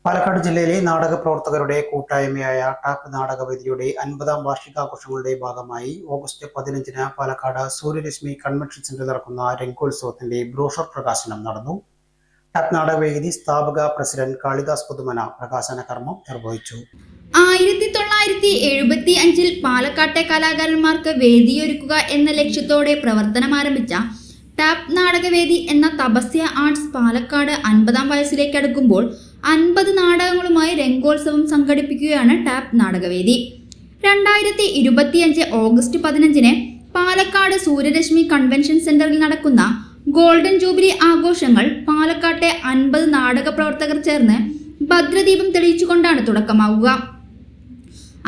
പാലക്കാട് ജില്ലയിലെ നാടക പ്രവർത്തകരുടെ കൂട്ടായ്മയായ ടാപ്പ് നാടകവേദിയുടെ 50-ാം വാർഷികാഘോഷങ്ങളുടെ ഭാഗമായി ഓഗസ്റ്റ് 15-ന് പാലക്കാട് സൂര്യരശ്മി കൺവെൻഷൻ സെന്ററിൽ നടക്കുന്ന രംഗോത്സവത്തിന്റെ ബ്രോഷർ പ്രകാശനം നടന്നു. ടാപ്പ് നാടകവേദി സ്ഥാപക പ്രസിഡന്റ് കാളിദാസ് പുതുമന പ്രകാശന കർമ്മം നിർവഹിച്ചു. 1975-ൽ പാലക്കാട്ടെ കലാകാരന്മാർക്ക് വേദിയൊരുക്കുക എന്ന ലക്ഷ്യത്തോടെ പ്രവർത്തനം ആരംഭിച്ച ടാപ്പ് നാടകവേദി എന്ന തപസ്യ ആർട്സ് പാലക്കാട് 50-ാം വയസ്സിലേക്ക് അടുക്കുമ്പോൾ 50 നാടകങ്ങളുമായി രംഗോത്സവം സംഘടിപ്പിക്കുകയാണ് ടാപ്പ് നാടകവേദി. 2025 ഓഗസ്റ്റ് 15-ന് പാലക്കാട് സൂര്യരശ്മി കൺവെൻഷൻ സെന്ററിൽ നടക്കുന്ന ഗോൾഡൻ ജൂബിലി ആഘോഷങ്ങൾ പാലക്കാട്ടെ 50 നാടക പ്രവർത്തകർ ചേർന്ന് ഭദ്രദീപം തെളിയിച്ചുകൊണ്ടാണ് തുടക്കമാവുക.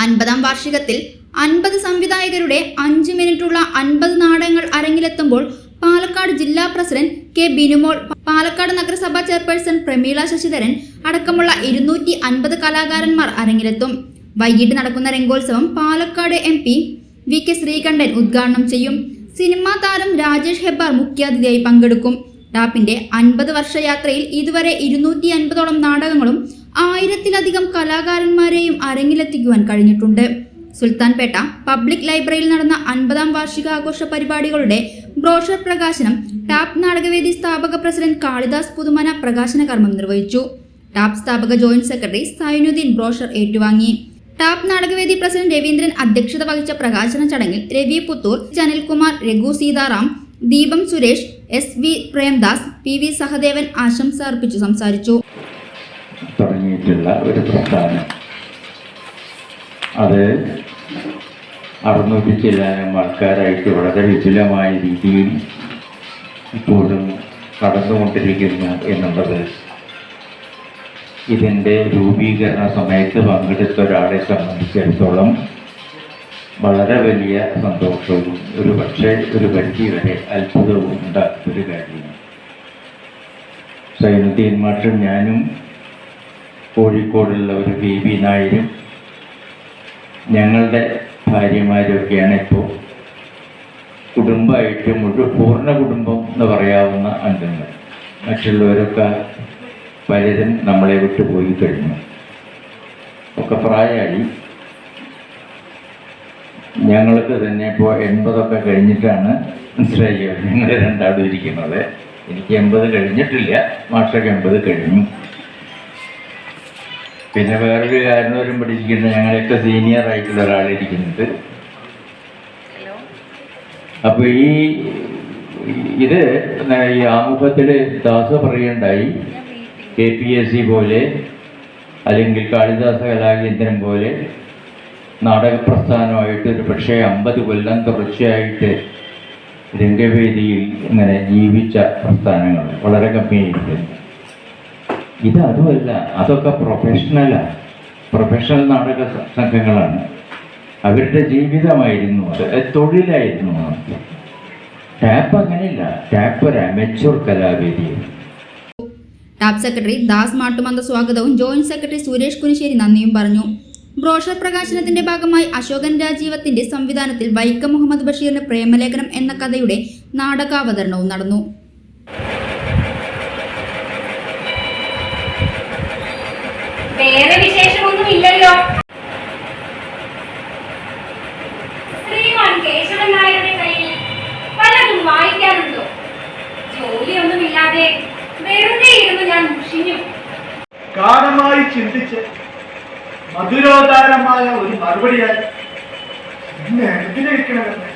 50-ാം വാർഷികത്തിൽ 50 സംവിധായകരുടെ 5 മിനിറ്റുള്ള 50 നാടകങ്ങൾ അരങ്ങിലെത്തുമ്പോൾ പാലക്കാട് ജില്ലാ പ്രസിഡന്റ് കെ ബിനുമോൾ, പാലക്കാട് നഗരസഭാ ചെയർപേഴ്സൺ പ്രമീള ശശിധരൻ അടക്കമുള്ള 250 കലാകാരന്മാർ അരങ്ങിലെത്തും. വൈകിട്ട് നടക്കുന്ന രംഗോത്സവം Palakkad MP V K Sreekandan ഉദ്ഘാടനം ചെയ്യും. സിനിമാ താരം രാജേഷ് ഹെബ്ബാർ മുഖ്യാതിഥിയായി പങ്കെടുക്കും. ടാപ്പിന്റെ 50 വർഷ യാത്രയിൽ ഇതുവരെ 250ഓളം നാടകങ്ങളും 1000-ലധികം കലാകാരന്മാരെയും അരങ്ങിലെത്തിക്കുവാൻ കഴിഞ്ഞിട്ടുണ്ട്. സുൽത്താൻപേട്ട പബ്ലിക് ലൈബ്രറിയിൽ നടന്ന 50-ാം വാർഷികാഘോഷ പരിപാടികളുടെ ബ്രോഷർ പ്രകാശനം ടാപ്പ് നാടകവേദി സ്ഥാപക പ്രസിഡന്റ് കാളിദാസ് പുതുമന പ്രകാശന കർമ്മം നിർവഹിച്ചു. ടാപ്പ് സ്ഥാപക ജോയിന്റ് സെക്രട്ടറി സൈനുദ്ദീൻ ബ്രോഷർ ഏറ്റുവാങ്ങി. ടാപ്പ് നാടകവേദി പ്രസിഡന്റ് രവീന്ദ്രൻ അധ്യക്ഷത വഹിച്ച പ്രകാശന ചടങ്ങിൽ രവി പുത്തൂർ, ചനൽകുമാർ, രഘു സീതാറാം, ദീപം സുരേഷ്, SV പ്രേംദാസ്, PV സഹദേവൻ ആശംസ അർപ്പിച്ചു സംസാരിച്ചു. അത് 600 ചില്ലാനം ആൾക്കാരായിട്ട് വളരെ വിപുലമായ രീതിയിൽ ഇപ്പോഴും കടന്നുകൊണ്ടിരിക്കുന്നു എന്നുള്ളത് ഇതിൻ്റെ രൂപീകരണ സമയത്ത് പങ്കെടുത്ത ഒരാളെ സംബന്ധിച്ചിടത്തോളം വളരെ വലിയ സന്തോഷവും ഒരു പരിധി വരെ അത്ഭുതവും ഉണ്ടാക്കുന്നൊരു കാര്യമാണ്. സൈനുദ്ദീൻ മാഷും ഞാനും കോഴിക്കോടുള്ള ഒരു BB നായരും ഞങ്ങളുടെ ഭാര്യമാരൊക്കെയാണ് ഇപ്പോൾ കുടുംബമായിട്ട് പൂർണ്ണ കുടുംബം എന്ന് പറയാവുന്ന അംഗങ്ങൾ. മറ്റുള്ളവരൊക്കെ പലരും നമ്മളെ വിട്ടു പോയി കഴിഞ്ഞു, ഒക്കെ പ്രായമായി. ഞങ്ങൾക്ക് തന്നെ ഇപ്പോൾ 80 കഴിഞ്ഞിട്ടാണ് മനസ്സിലായി ഞങ്ങൾ രണ്ടാളും ഇരിക്കുന്നത്. എനിക്ക് 80 കഴിഞ്ഞിട്ടില്ല, മാഷൊക്കെ 80 കഴിഞ്ഞു. പിന്നെ വേറൊരു കാരണവരും പഠിച്ചിരിക്കുന്നത് ഞങ്ങളൊക്കെ സീനിയർ ആയിട്ടുള്ള ഒരാളിരിക്കുന്നുണ്ട്. അപ്പോൾ ഇത് ഈ ആമുഖത്തിൽ ദാസ പറയുണ്ടായി, KPSC പോലെ അല്ലെങ്കിൽ കാളിദാസ കലാകേന്ദ്രം പോലെ നാടകപ്രസ്ഥാനമായിട്ട് ഒരു പക്ഷേ 50 കൊല്ലം തുടർച്ചയായിട്ട് രംഗവേദിയിൽ ഇങ്ങനെ ജീവിച്ച പ്രസ്ഥാനങ്ങൾ വളരെ കമ്മിയായിരിക്കുന്നു. ഇത് അതുമല്ല, അതൊക്കെ പ്രൊഫഷണൽ നാടക സംഘങ്ങളാണ്. അവരുടെ ജീവിതമായിരുന്നു അത്, തൊഴിലായിരുന്നു. ടാപ്പ് അങ്ങനെയില്ല, ടാപ്പ് ഒരു അമച്വർ കലാവേദിയാണ്. ടാപ്പ് സെക്രട്ടറി ദാസ് മാട്ടുമന്ത സ്വാഗതവും ജോയിന്റ് സെക്രട്ടറി സുരേഷ് കുനിശ്ശേരി നന്ദിയും പറഞ്ഞു. ബ്രോഷർ പ്രകാശനത്തിന്റെ ഭാഗമായി അശോകൻ രാജീവത്തിന്റെ സംവിധാനത്തിൽ വൈക്കം മുഹമ്മദ് ബഷീറിന്റെ പ്രേമലേഖനം എന്ന കഥയുടെ നാടകാവതരണവും നടന്നു. വേറെ വിശേഷമൊന്നും ഇല്ലല്ലോ. ശ്രീമാൻ കേശവൻ നായരുടെ കയ്യിൽ പലതും വായിക്കാനുണ്ടോ? ജോലിയൊന്നുമില്ലാതെ വെറുതെ ഇരുന്ന് ഞാൻ മുഷിഞ്ഞു. ഗാനമായി ചിന്തിച്ച് മധുരോദാരമായ ഒരു മറുപടിയായി ഇന്ന് എന്തിനേക്കണമെന്ന്